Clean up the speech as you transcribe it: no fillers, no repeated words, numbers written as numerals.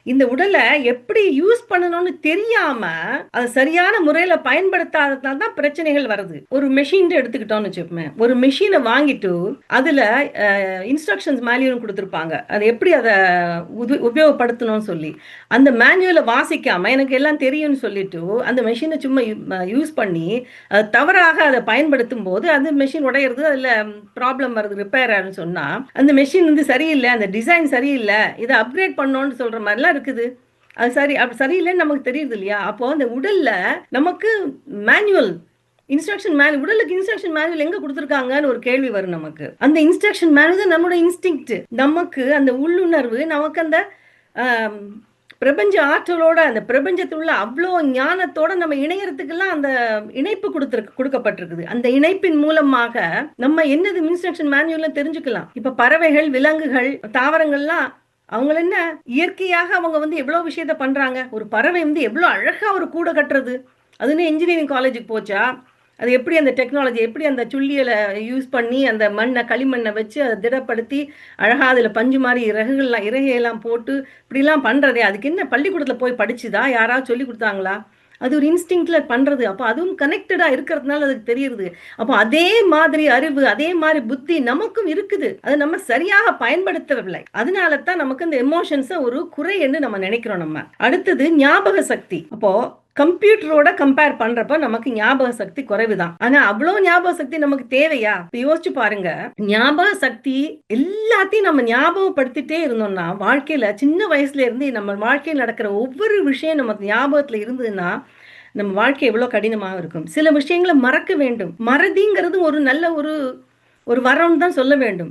இந்த உடல எப்படி யூஸ் பண்ணணும்னு தெரியாம, அத சரியான முறையில பயன்படுத்தாததால தான் பிரச்சனைகள் வருது. ஒரு மெஷின் எடுத்துக்கிட்டோம்னு வச்சுக்கோமே, ஒரு மெஷின வாங்கிட்டு, அதுல இன்ஸ்ட்ரக்ஷன்ஸ் மேனுவல் குடுத்திருப்பாங்க. அத எப்படி அத உபயோகப்படுத்தணும்னு சொல்லி. அந்த மேனுவல வாசிக்காம, எனக்கு எல்லாம் தெரியும்னு சொல்லிட்டு, அந்த மெஷின சும்மா யூஸ் பண்ணி, தவறாக அத பயன்படுத்தும்போது, அந்த மெஷின் உடையறது, அதுல ப்ராப்ளம் வருது, ரிப்பேர் ஆகுதுன்னு சொன்னா, அந்த மெஷின் வந்து சரியில்ல, அந்த டிசைன் சரியில்ல, இத அப்கிரேட் பண்ணணும்னு சொல்ற மாரிலாம் இருக்குது. அது சரி சரியில்லன்னு நமக்கு தெரியுது இல்லையா? அப்போ அந்த உடல்ல நமக்கு மேனுவல் உடலுக்கு இன்ஸ்ட்ரக்ஷன் மேனுவல் எங்க குடுத்துருக்காங்கன்னு ஒரு கேள்வி வரும் நமக்கு. அந்த இன்ஸ்ட்ரக்ஷன் மேனுவல் தான் நம்மளோட இன்ஸ்டிங்க்ட். நமக்கு அந்த உள்ளுணர்வு, நமக்கு அந்த அம் பிரபஞ்ச ஆற்றலோட, அந்த பிரபஞ்சத்தில் உள்ள அவ்ளோ ஞானத்தோட நம்ம இணையறதுக்கெல்லாம் அந்த இணைப்பு குடுக்கப்பட்டிருக்குது. அந்த இணைப்பின் மூலமாக நம்ம என்னது இன்ஸ்ட்ரக்ஷன் மேனுவல்ல தெரிஞ்சுக்கலாம். இப்ப பறவைகள், விலங்குகள், தாவரங்கள்லாம் அவங்கள என்ன இயற்கையாக அவங்க வந்து எவ்வளோ விஷயத்த பண்றாங்க. ஒரு பறவை வந்து எவ்வளோ அழகா ஒரு கூடு கட்டுறது. அதுன்னு இன்ஜினியரிங் காலேஜுக்கு போச்சா, அது எப்படி அந்த டெக்னாலஜி எப்படி அந்த சுள்ளியல யூஸ் பண்ணி அந்த களிமண்ண வச்சு அத திடப்படுத்தி, அழகா அதுல பஞ்சு மாரி இறகையெல்லாம் போட்டு இப்படிலாம் பண்றதே, அதுக்கு என்ன பள்ளிக்கூடத்துல போய் படிச்சுதா? யாராவது சொல்லிக் குடுத்தாங்களா? அது ஒரு இன்ஸ்டிங்க்ட்ல பண்றது. அப்ப அதுவும் கனெக்டடா இருக்கிறதுனால அதுக்கு தெரியுது. அப்ப அதே மாதிரி அறிவு, அதே மாரி புத்தி நமக்கும் இருக்குது. அத நம்ம சரியாக பயன்படுத்தவில்லை. அதனால தான் நமக்கு இந்த எமோஷன்ஸ ஒரு குறை என்று நம்ம நினைக்கிறோம் நம்ம. அடுத்தது ஞாபக சக்தி. அப்போ கம்ப்யூட்டரோட கம்பேர் பண்றப்ப நமக்கு ஞாபக சக்தி குறைவுதான். ஆனா அவ்ளோ ஞாபக சக்தி நமக்கு தேவையா? இப்ப யோசிச்சு பாருங்க. ஞாபக சக்தி எல்லாத்தையும் நம்ம ஞாபகப்படுத்திட்டே இருந்தோம்னா, வாழ்க்கையில சின்ன வயசுல இருந்து நம்ம வாழ்க்கையில நடக்கிற ஒவ்வொரு விஷயம் நமக்கு ஞாபகத்துல இருந்ததுன்னா, நம்ம வாழ்க்கை எவ்வளோ கடினமாக இருக்கும். சில விஷயங்கள மறக்க வேண்டும். மறதிங்கிறது ஒரு நல்ல ஒரு ஒரு வரம்னு தான் சொல்ல வேண்டும்.